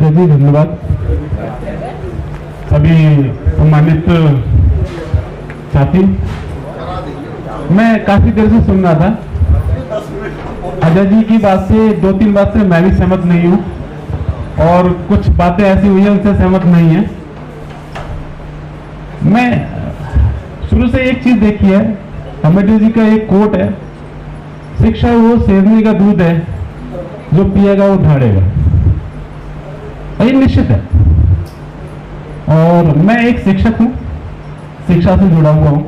अजय जी धन्यवाद। सभी सम्मानित साथी, मैं काफी देर से सुन रहा था। अजय जी की बात से 2-3 बात से मैं भी सहमत नहीं हूं और कुछ बातें ऐसी हुई है उनसे सहमत नहीं है। मैं शुरू से एक चीज देखी है, अम्बेडकर जी का एक कोट है, शिक्षा वो शेरनी का दूध है, जो पिएगा वो ढाड़ेगा। ये निश्चित है। और मैं एक शिक्षक हूं, शिक्षा से जुड़ा हुआ हूं,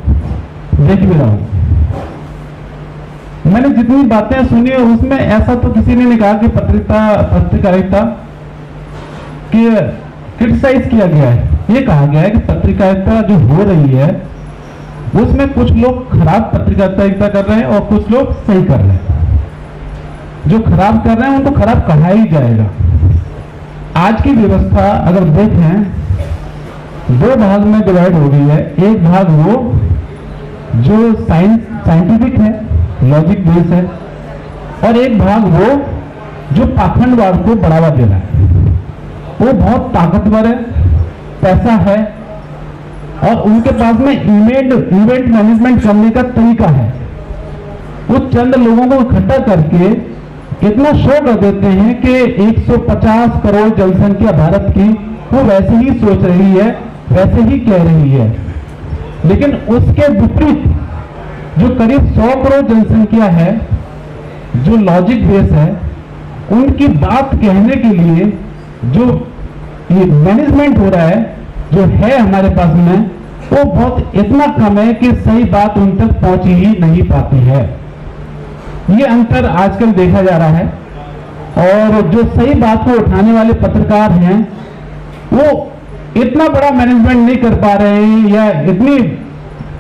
देख भी रहा हूं। मैंने जितनी बातें सुनी है उसमें ऐसा तो किसी ने नहीं कहा कि पत्रकारिता की क्रिटिसाइज किया गया है। ये कहा गया है कि पत्रकारिता जो हो रही है उसमें कुछ लोग खराब पत्रकारिता कर रहे हैं और कुछ लोग सही कर रहे हैं। जो खराब कर रहे हैं उनको खराब कहा ही जाएगा। आज की व्यवस्था अगर देखें 2 भाग में डिवाइड हो गई है। एक भाग वो जो साइंटिफिक है, लॉजिक बेस है, और एक भाग वो जो पाखंडवाद को बढ़ावा दे रहा है। वो बहुत ताकतवर है, पैसा है और उनके पास में इवेंट मैनेजमेंट करने का तरीका है। वो चंद लोगों को इकट्ठा करके इतना शो कर देते हैं कि 150 करोड़ जनसंख्या भारत की वो वैसे ही सोच रही है, वैसे ही कह रही है। लेकिन उसके विपरीत जो करीब 100 करोड़ जनसंख्या है, जो लॉजिक बेस है, उनकी बात कहने के लिए जो ये मैनेजमेंट हो रहा है, जो है हमारे पास में, वो बहुत इतना कम है कि सही बात उन तक पहुंच ही नहीं पाती है। ये अंतर आजकल देखा जा रहा है। और जो सही बात को उठाने वाले पत्रकार हैं वो इतना बड़ा मैनेजमेंट नहीं कर पा रहे हैं, या इतनी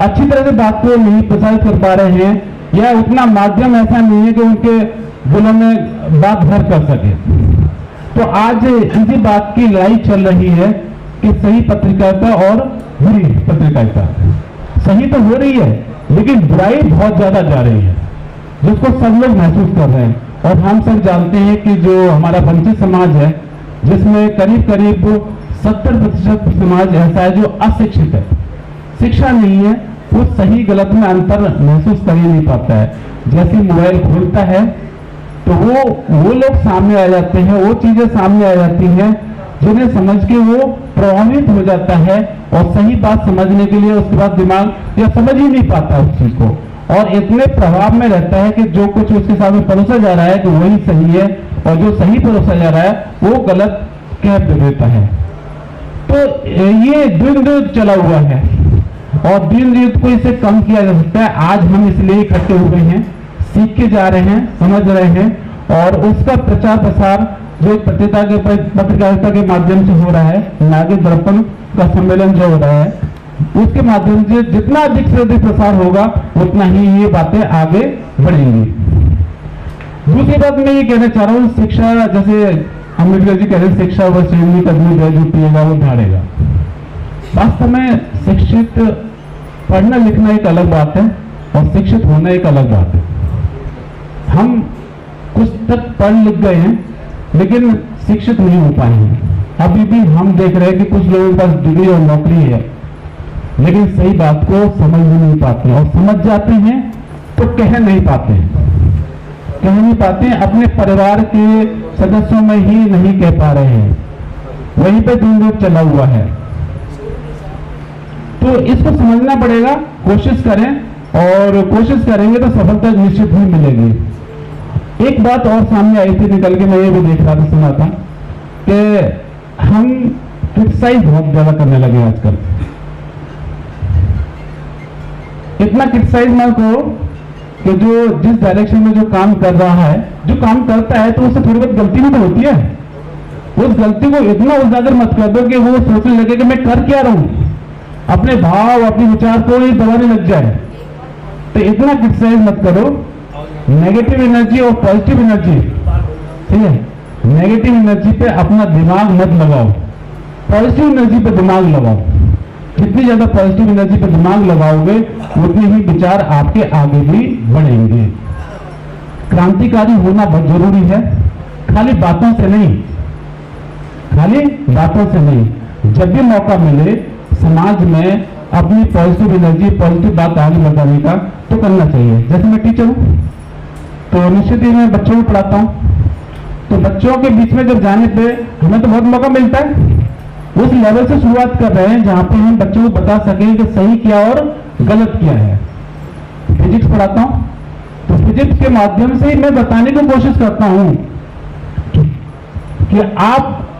अच्छी तरह से बात को नहीं प्रसारित कर पा रहे हैं, या उतना माध्यम ऐसा नहीं है कि उनके दिलों में बात घर कर सके। तो आज इसी बात की लड़ाई चल रही है कि सही पत्रकारिता और बुरी पत्रकारिता। सही तो हो रही है लेकिन बुराई बहुत ज्यादा जा रही है, जिसको सब लोग महसूस कर रहे हैं। और हम सब जानते हैं कि जो हमारा वंचित समाज है, जिसमें करीब करीब 70% समाज ऐसा है जो अशिक्षित है, शिक्षा नहीं है, वो सही गलत में अंतर महसूस कर ही नहीं पाता है। जैसे मोबाइल खोलता है तो वो लोग सामने आ जाते हैं, वो चीजें सामने आ जाती हैं जिन्हें समझ के वो प्रभावित हो जाता है और सही बात समझने के लिए उसके बाद दिमाग या समझ ही नहीं पाता उस चीज को, और इतने प्रभाव में रहता है कि जो कुछ उसके सामने परोसा जा रहा है कि वही सही है और जो सही परोसा जा रहा है वो गलत कह देता है। तो ये द्वंद्व चला हुआ है और द्वंद्व को इसे कम किया जा सकता है। आज हम इसलिए इकट्ठे हुए हैं, सीख के जा रहे हैं, समझ रहे हैं, और उसका प्रचार प्रसार जो पत्रकारिता के माध्यम से हो रहा है, नागरिक दर्पण का सम्मेलन जो हो रहा है, उसके माध्यम से जितना अधिक से अधिक प्रसार होगा उतना ही ये बातें आगे बढ़ेंगी। दूसरी बात मैं ये कहना चाह रहा हूँ, शिक्षा, जैसे अम्बेडकर जी कह रहे हैं, शिक्षा व शेरनी का दूध है, जो पिएगा वो ढाड़ेगा। वास्तव में शिक्षित पढ़ना लिखना एक अलग बात है और शिक्षित होना एक अलग बात है। हम कुछ तक पढ़ लिख गए हैं लेकिन शिक्षित नहीं हो पाए हैं। अभी भी हम देख रहे हैं कि कुछ लोगों के पास डिग्री और नौकरी है लेकिन सही बात को समझ भी नहीं पाते, और समझ जाते हैं तो कह नहीं पाते हैं, अपने परिवार के सदस्यों में ही नहीं कह पा रहे हैं। वहीं पे द्वंद्व चला हुआ है। तो इसको समझना पड़ेगा, कोशिश करें, और कोशिश करेंगे तो सफलता निश्चित ही मिलेगी। एक बात और सामने आई थी निकल के, मैं ये भी देख रहा था, सुना था कि हम क्रिटिसाइज बहुत ज्यादा करने लगे आजकल। इतना क्रिटिसाइज मत करो कि जो जिस डायरेक्शन में जो काम कर रहा है, जो काम करता है, तो उससे थोड़ी बहुत गलती भी तो होती है। उस गलती को इतना उजागर मत कर दो कि वो सोचने लगे कि मैं कर क्या रहा हूं, अपने भाव अपने विचार को ही दबाने लग जाए। तो इतना क्रिटिसाइज मत करो। नेगेटिव एनर्जी और पॉजिटिव एनर्जी, ठीक है, नेगेटिव एनर्जी पे अपना दिमाग मत लगाओ, पॉजिटिव एनर्जी पे दिमाग लगाओ। जितनी ज्यादा पॉजिटिव एनर्जी पे दिमाग लगाओगे उतने ही विचार आपके आगे भी बढ़ेंगे। क्रांतिकारी होना बहुत जरूरी है, खाली बातों से नहीं। खाली बातों से नहीं, जब भी मौका मिले समाज में अपनी पॉजिटिव एनर्जी, पॉजिटिव बात आगे बढ़ाने का तो करना चाहिए। जैसे मैं टीचर हूँ तो निश्चित ही मैं बच्चों को पढ़ाता हूँ, तो बच्चों के बीच में जब जाने पे हमें तो बहुत मौका मिलता है। उस लेवल से शुरुआत कर रहे हैं जहां पे हम बच्चों को बता सकें कि सही क्या और गलत क्या है। फिजिक्स पढ़ाता हूं तो फिजिक्स के माध्यम से ही मैं बताने की कोशिश करता हूं कि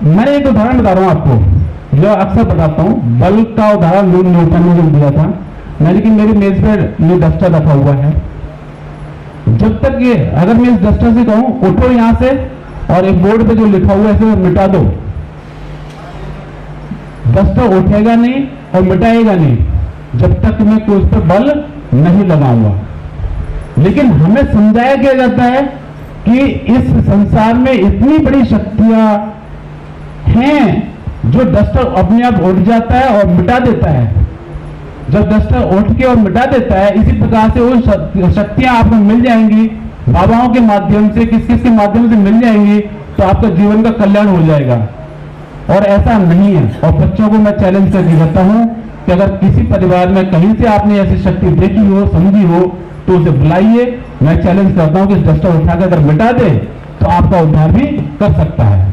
मैं एक उदाहरण बता रहा हूं आपको, जो अक्सर बताता हूं। बल्ब का उदाहरण न्यूटन ने जो दिया था, लेकिन मेरी मेज पर ये डस्टर रखा हुआ है। जब तक ये, अगर मैं इस डस्टर से कहूं उठो यहां से और एक बोर्ड पे जो लिखा हुआ है इसे मिटा दो, डस्टर उठेगा नहीं और मिटाएगा नहीं जब तक मैं कोई उस पर बल नहीं लगाऊंगा। लेकिन हमें समझाया गया जाता है कि इस संसार में इतनी बड़ी शक्तियां हैं जो डस्टर अपने आप उठ जाता है और मिटा देता है। जब डस्टर उठ के और मिटा देता है, इसी प्रकार से वो शक्तियां आपको मिल जाएंगी, बाबाओं के माध्यम से, किस किस के माध्यम से मिल जाएंगी, तो आपका जीवन का कल्याण हो जाएगा। और ऐसा नहीं है। और बच्चों को मैं चैलेंज करके कहता हूं कि अगर किसी परिवार में कहीं से आपने ऐसी शक्ति देखी हो, समझी हो, तो उसे बुलाइए। मैं चैलेंज करता हूं कि डस्टर उठाकर अगर मिटा दे तो आपका उद्धार भी कर सकता है।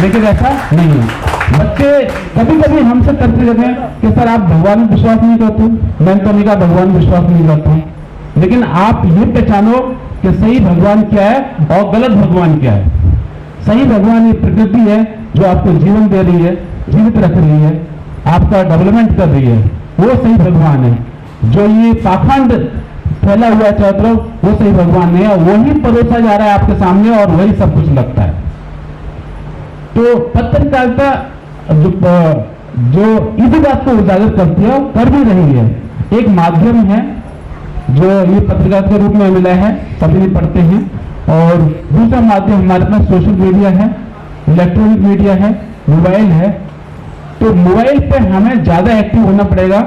लेकिन ऐसा नहीं है। बच्चे कभी कभी हमसे करते रहते हैं कि सर आप भगवान में विश्वास नहीं करते। मैं तो नहीं कहा भगवान में विश्वास नहीं करता, लेकिन आप ये पहचानो कि सही भगवान क्या है और गलत भगवान क्या है। सही भगवान ये प्रकृति है जो आपको जीवन दे रही है, जीवित रख रही है, आपका डेवलपमेंट कर रही है, वो सही भगवान है। जो ये पाखंड फैला हुआ है चारों तरफ, वो सही भगवान नहीं है। वही परोसा जा रहा है आपके सामने और वही सब कुछ लगता है। तो पत्रकारिता जो इसी बात को उजागर करती है और कर भी रही है, एक माध्यम है जो ये पत्रकारिता के रूप में मिला है, सभी नहीं पढ़ते हैं। और दूसरा माध्यम हमारे पास सोशल मीडिया है, इलेक्ट्रॉनिक मीडिया है, मोबाइल है। तो मोबाइल पे हमें ज्यादा एक्टिव होना पड़ेगा।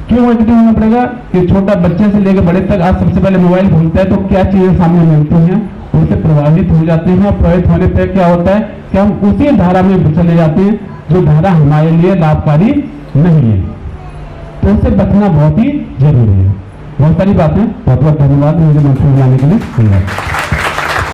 क्यों एक्टिव होना पड़ेगा? कि छोटा बच्चे से लेकर बड़े तक आज सबसे पहले मोबाइल खोलता है तो क्या चीजें सामने मिलती हैं, उससे प्रभावित हो जाते हैं। प्रभावित होने पर क्या होता है कि हम उसी धारा में चले जाते हैं जो धारा हमारे लिए लाभकारी नहीं है। तो उससे बचना बहुत ही जरूरी है। बहुत सारी बातें, बहुत बहुत धन्यवाद मुझे मंच में बुलाने के लिए। धन्यवाद।